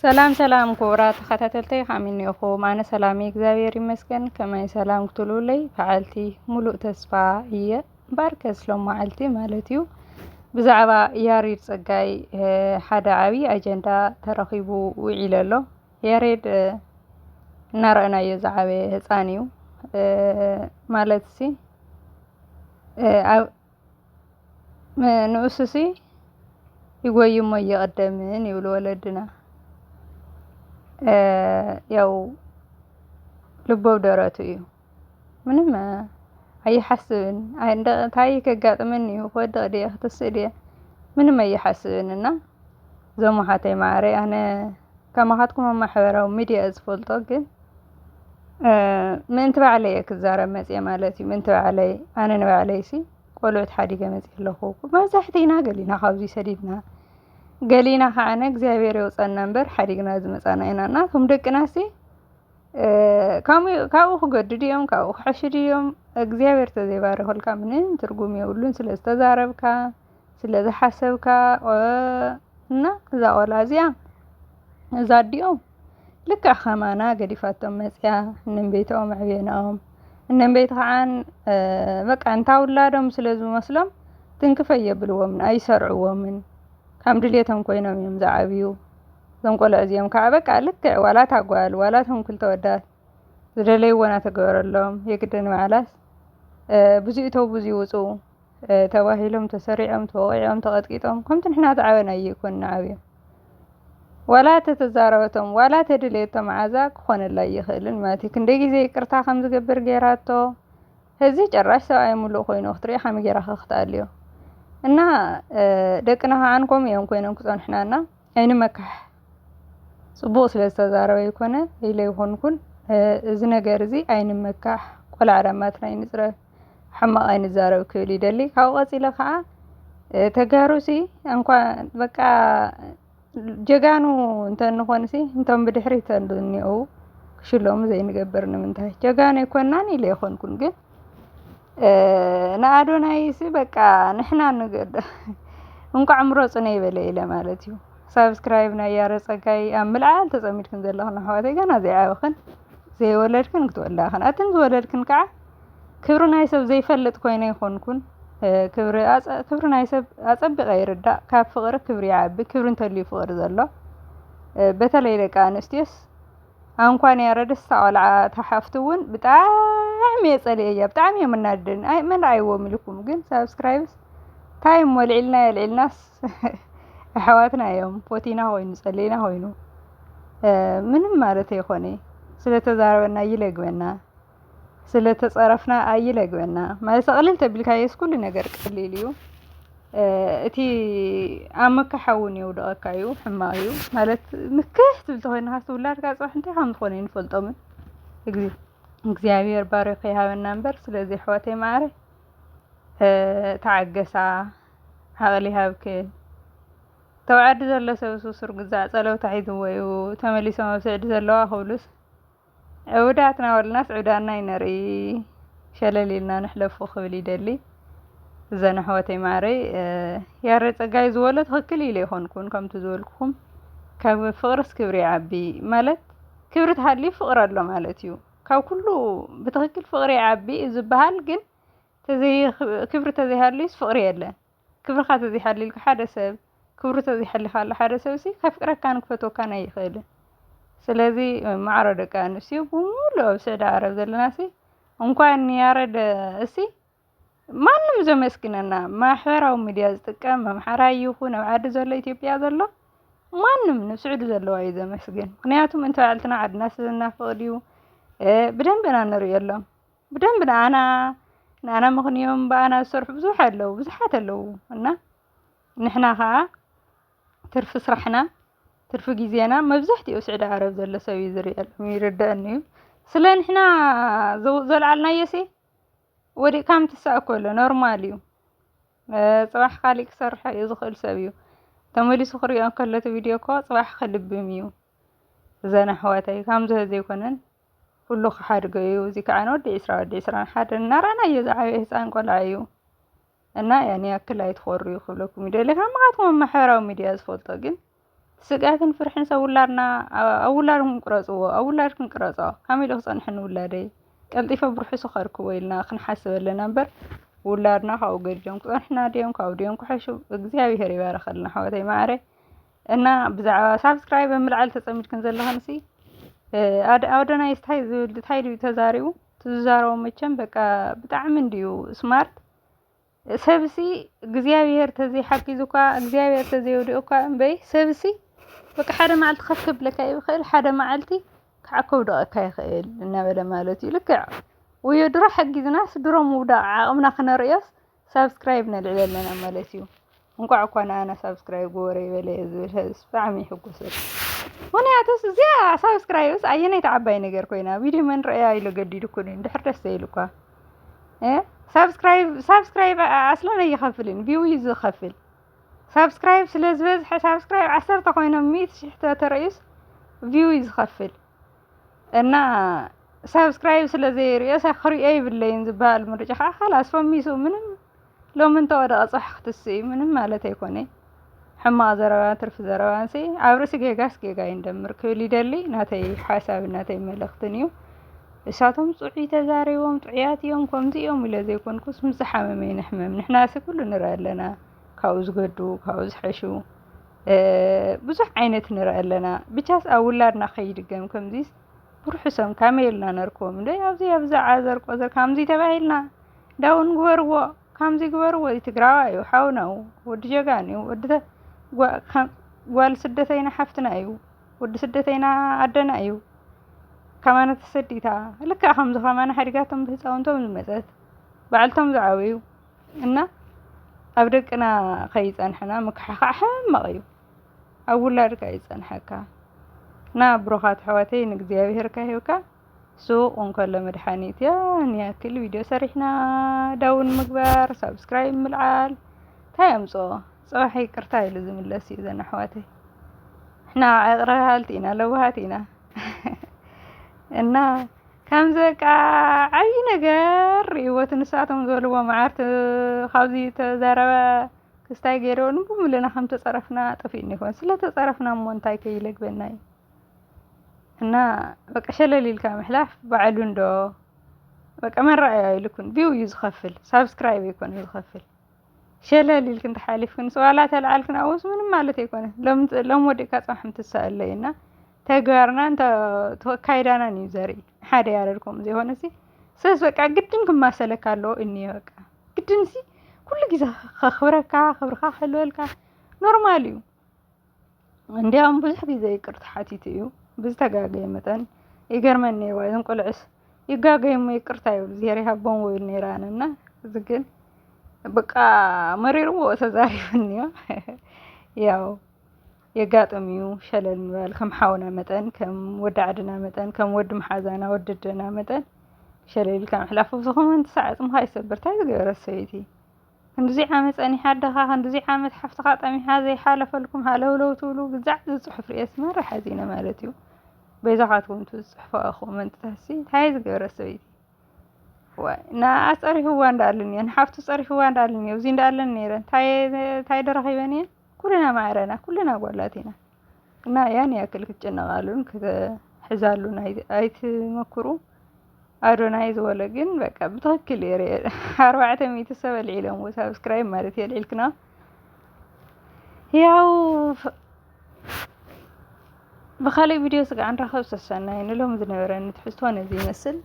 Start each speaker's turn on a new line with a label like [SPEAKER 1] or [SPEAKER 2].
[SPEAKER 1] ሰላም ሰላም ክቡራት ተኸታተልተይ ከመይ ኢኹም? ኣነ ሰላም እግዚአብሔር ይመስገን። ከመይ ሰላም ክትብሉለይ በዓልቲ ሙሉእ ተስፋ እየ ባርከስ ሎም መዓልቲ ማለት እዩ። ብዛዕባ ያሬድ ፀጋይ ሓደ ዓብይ ኣጀንዳ ተረኺቡ ውዒሉ ኣሎ። ያሬድ እናረአናዮ ዝዓበየ ህፃን እዩ ማለት ሲ ኣብ ንኡስ ሲ ይጎይሞ እየቐደምን ይብሉ ወለድና ያው ልቦብ ደረቱ እዩ ምንም ኣይሓስብን እንታይ ከጋጥመኒ እዩ ክወድቕ ድየ ክትስእ ድየ ምንም ኣይሓስብን እና ዘመሓተይ ማዕረ ኣነ ከማኻትኩም ኣብ ማሕበራዊ ሚድያ ዝፈልጦ ግን ምእንቲ ባዕለይ እየ ክዛረብ መፅየ ማለት እዩ። ምእንቲ ባዕለይ ኣነ ንባዕለይ ሲ ቆልዑት ሓዲገ መፅየ ኣለኹ መብዛሕቲና ገሊና ካብዚ ሰዲድና ገሊና ከዓነ እግዚኣብሔር የውፀና እምበር ሓዲግና ዝመፃና ኢና ናቶም ደቅና ሲ ካብኡ ክገድዱ እዮም ካብኡ ክሕሽዱ እዮም እግዚኣብሔር ተዘይባረኸልካ ምንም ትርጉም የብሉን ስለ ዝተዛረብካ ስለ ዝሓሰብካ እና እዛ ቆልዓ እዚኣ እዛ ኣዲኦም ልክዕ ከማና ገዲፋቶም መፅያ እነንቤቶኦም ኣዕብየናኦም እነንቤት ከዓን በቃ እንታ ውላዶም ስለ ዝመስሎም ትንክፈ የብልዎምን ኣይሰርዕዎምን ከም ድልየቶም ኮይኖም እዮም ዝዓብዩ እዞም ቆልዑ እዚኦም ከዓ በቃ ልክዕ ዋላ እታ ጓል ዋላ እቶም ክልተ ወዳት ዝደለይዎ እናተገበረሎም የግድን በዓላት ብዙኡ ተው ብዙኡ ውፅኡ ተባሂሎም ተሰሪዖም ተወቂዖም ተቐጥቂጦም ከምቲ ንሕና ዝዓበና ኣይኮንና ዓብዮም ዋላ ተተዛረበቶም ዋላ ተድልየቶም ዓዛ ክኾነላ ኣይኽእልን ማለት እዩ። ክንደይ ግዜ ይቅርታ ከም ዝገብር ጌራቶ ሕዚ ጭራሽ ሰብኣይ ሙሉእ ኮይኑ ክትሪኦ ከመይ ጌራ ክትኣልዮ እና ደቅና ከዓን ከምኡ እዮም ኮይኖም ክፀንሑናና ኣይንመካሕ ፅቡቕ ስለ ዝተዛረበ ይኮነ ኢለ ይኹንኩን እዚ ነገር እዚ ኣይንመካሕ ቆልዓ ዳማትና ኣይንፅረብ ሕማቕ ኣይንዛረብ ክብል ይደሊ ካብኡ ቀፂለ ከዓ ተጋሩሲ እንኳን በቃ ጀጋኑ እንተንኾን ሲ እንቶም ብድሕሪት እንኒአው ክሽሎሙ ዘይንገብር ንምንታይ ጀጋኑ ኣይኮንናን ኢለ ይኹንኩን ግን ንኣዶናይ ሲ በቃ ንሕና ንገድ እንኳዕ ምረፁ ነው ይበለ ኢለ ማለት እዩ። ሳብስክራይብ ናይ ያሬድ ፀጋይ ኣብ ምልዓል ተፀሚድክን ዘለኹን ኣሕዋተይ ገና ዘይዓበኽን ዘይወለድክን ክትወላኽን ኣትን ዝወለድክን ከዓ ክብሪ ናይ ሰብ ዘይፈልጥ ኮይነ ይኾንኩን ክብሪ ናይ ሰብ ኣፀቢቐ ይርዳእ ካብ ፍቕሪ ክብሪ ይዓቢ ክብሪ እንተልዩ ፍቕሪ ዘሎ በተለይ ደቂ ኣንስትዮስ እንኳን ያሬድስ ቆልዓ ተሓፍቱ እውን ብጣዕሚ የፀልየ እያ ብጣዕሚ እዮም እናድድን መን ረኣይዎም ኢልኩም ግን ሳብስክራይብስ ታይም ወልዒልና የልዒልናስ ኣሕዋትና እዮም ፎቲና ኮይኑ ፀሊና ኮይኑ ምንም ማለት ኣይኮነ ስለተዛረበና ይለግበና ስለተፀረፍና ኣይለግበና ማለት ተቕልል ተቢልካየስ ኩሉ ነገር ቀሊል እዩ እቲ ኣብ መካሓ እውን የውድቐካ እዩ ሕማቕ እዩ ማለት ምክሕ ትብል ተኮይንካ ትውላድካ ፅባሕ እንታይ ከም ዝኾነ ይንፈልጦምን እግዚኣብሔር ባሪኹ ይሃበና እምበር ስለዚ ኣሕዋተይ ማዕረ ተዓገሳ ዓቕሊ ሃብክን ተባዓዲ ዘሎ ሰብ ሱር ግዛዕ ፀለውታ ሒዝዎ እዩ ተመሊሶም ኣብ ስዕዲ ዘለዋ ክብሉስ ዕውዳትና ወልናስ ዕውዳና ይነርኢ ሸለሊልና ንሕለፉ ክብል ይደሊ እዘን ኣሕዋተይ ማዕረይ ያሬድ ፀጋይ ዝበሎ ትኽክል ኢለ ይኾንኩን ከምቲ ዝበልኩኹም ካብ ፍቕርስ ክብሪ ይዓቢ ማለት ክብሪ ተሃልዩ ፍቕሪ ኣሎ ማለት እዩ። ካብ ኩሉ ብትኽክል ፍቕሪ ይዓቢ ዝበሃል ግን ክብሪ ተዘይሃልዩስ ፍቕሪ የለን ክብርካ ተዘይሃልዩልካ ሓደ ሰብ ክብሪ ተዘይሓሊኻ ኣሎ ሓደ ሰብ ሲ ከፍቅረካን ክፈትወካን ኣይኽእልን። ስለዚ ማዕረ ደቂ ኣንስትዮ ብሙሉእ ኣብ ስዕዲ ዓረብ ዘለና ሲ እንኳን ያሬድ እሲ ማንም ዘመስግነና ማሕበራዊ ሚድያ ዝጥቀም ኣምሓራይ ይኹን ኣብ ዓዲ ዘሎ ኢትዮጵያ ዘሎ ማንም ንስዕዱ ዘለዋ እዩ ዘመስግን ምክንያቱም እንቲ ባዕልትና ዓድና ስለዝናፈቕ ድዩ ብደንብ ኢና ንሪኦሎም ብደንብ ንኣና ምኽንዮም ብኣና ዝሰርሑ ብዙሓት ኣለዉ እና ንሕና ከዓ ትርፊ ስራሕና ትርፊ ግዜና መብዛሕትኡ ስዕዲ ዓረብ ዘሎ ሰብ እዩ ዝሪአሎም ይርድአኒ እዩ ስለ ንሕና ዘለዓልናዮ ሲ ወዲቕካ ምትሳእ ከሎ ኖርማል እዩ ፅባሕ ካሊእ ክሰርሕ እዩ ዝኽእል ሰብ እዩ ተመሊሱ ክሪኦ ከሎ እቲ ቪድዮ እኮ ፅባሕ ክልብም እዩ እዘን ኣሕዋተይ ከምዚ ዘይኮነን ኩሉ ክሓድጎ እዩ እዚ ከዓ ወዲ 20 ወዲ 21 እናረኣናዮ ዝዓበየ ህፃን ቆልዓ እዩ እና ያኔ ያክል ኣይትኾሩ ይኽብለኩም ይደሊ ካብ ማኻትኩም ማሕበራዊ ሚድያ ዝፈልጦ ግን سقاتن فرحن سولارنا أولارهم قرصوا أولاركم قرصوا كامل أخصن حن ولادي قلطيفة بروحي سخركو ويلنا خنحسب لنا نمبر ولادنا خاو قرجون إحنا ديهم كاو ديهم كحشو እግዚአብሔር ይባረከልና حواتي معري እና بزعوا سبسكرايب ملعل تصميد كنزل هنسي أودنا يستحيز تحيلو تزاريو تزارو مچم بقى بتعم انديو سمارت سبسي እግዚአብሔር تزي حقيزوكا እግዚአብሔር تزي وديوكا بي سبسي بقى حدا معلت خفكب لك يخيل حدا معلتي كعكو دقا يخيل نابل مالتي لكع ويدرا حقي ناس درا مودا عقمنا خنا رئيس سبسكرايب نلعب لنا مالتيو እንኳን እንኳን አና ሰብስክራይብ ጎሬ በለ ዝብልስ ባዕሚ ሕጉስር ወና ያተስ እዚያ ሰብስክራይብስ አየና የተዓባይ ነገር ኮይና ቪዲዮ ምን ረአያ ኢሉ ገዲዱ ኩኒ እንድሕር ደስ ይልኳ ሰብስክራይብ አስላና ይኸፍልን ቪው ይዝኸፍል ሰብስክራይብ ስለዝበዝሕ ሰብስክራይብ 10 ኮይኖም 100 ተረይስ ቪው ይዝኸፍል እና ሰብስክራይብ ስለዘይርየስ አኽሪአይ ብለይን ዝባል ምርጫ خلاص ፈሚሱ ምንም لو من تودا صح تسي من مالت يكوني حما زروان ترف زروان سي عبرس جيغاس جيغا يندمر كولي دلي ناتي حساب ناتي ملختنيو እሳቶም ጽዑይ ተዛሪቦም ጥዕያትዮም ከምዚኦም ኢለ ዘይኮንኩስ ምስ ሓመመይ ንሕመም ንሕናስ ኩሉ ንረአለና ካብኡ ዝገዱ ካብኡ ዝሕሹ ብዙሕ ዓይነት ንረአለና ብቻስ ኣውላድና ኸይድገም ከምዚስ ብሩሕሶም ካሜልና ነርክቦም እንደ ኣብዚ ዓዘር ቆዘር ከምዚ ተባሂልና ዳውን ግበርዎ ከምዚ ግበርዎ ትግራዋዩ ሓውናው ወዲ ጀጋን እዩ ወዲ ጓል ስደተይና ሓፍትና እዩ ወዲ ስደተይና ኣደና እዩ كمان تسديتها لك أخم زخمان حرقاتهم بهزاونتهم المزات بعلتهم زعويو إنه أبدك أنا خيز أنحنا مكحقا مغيو أول لا ركايز أنحكا نا بروخات حواتي نقضيها بهركا هيوكا سوق ونكل مدحانيت يا كل فيديو سريحنا داون مقبار سبسكرايب ملعال تايم صوحي كرتاي لازم الله سيزن حواتي احنا عقرهالتينا لوهاتينا እና ከምዘቃ አይ ነገር ይወትን ሰዓቶም ዘልዎ ማዓርት ካብዚ ተዛረበ ክስታይ ገይሮን ብሙለና ከም ተጸረፍና ጠፊን ይሆን ስለ ተጸረፍና ሞንታይ ከይለግበናይ እና በቃ ሸለሊልካ መሕላፍ ባዕሉ እንዶ በቃ መራያ ይልኩን ቪው ይዝኸፍል ሰብስክራይብ ይኮን ይዝኸፍል ሸለሊልክ እንት ሓሊፍን ሰዋላ ተልዓልክን አውስ ምንም ማለት ይኮን ለም ወዲካ ጻሕም ትሳለይና ተግባርና እንተ ተካይዳና ንዘሪ ሓደ ያረርኩም ዘይሆነሲ ሰስ በቃ ግድንኩም ማሰለካሎ እኒ በቃ ግድንሲ ኩሉ ግዜ خبرካ خبرካ حلولካ ኖርማል እዩ እንዲያም ብዙሕ ግዜ ይቅርታ ሓቲት እዩ ብዝተጋገየ መጠን ይገርመኒ ወይን ቆልዕስ ይጋገየም ይቅርታ ይብል ዘሪ ሃቦን ወይ ነራንና ዝግን በቃ መሪርዎ ተዛሪፍኒ ያው يقاطميو شلل نبال كم حاونا متن كم ودعدنا متن كم ود محازنا وددنا متن شلل كم حلافو زخم انت ساعات مخاي سبرتاي غير السيتي هندزي عامت اني حدها هندزي عامت حفت خاطمي هذا حالف لكم هالو لو تولو زعت الصحف رئيس مره حزينه مالتيو بيزاقاتكم تصحف اخو من تحسي هاي غير السيتي ونا اصري هو اندالني ان حفت صري هو اندالني وزين اندالن نيرن تاي درخيبني كلنا معرنا كلنا قولاتنا እና ያን ያክል ከጨነቃሉን ከሕዛሉን አይት መክሩ አዶናይ ዘወለ ግን በቃ በትክክል 400 ሰበል ኢሎም ሰብስክራይብ ማለት የልልክና ያው በخالي ቪዲዮ ስጋ አንራኸው ተሰናይ ንሎም ዝነበረን ትሕዝቶ ነዚ ይመስል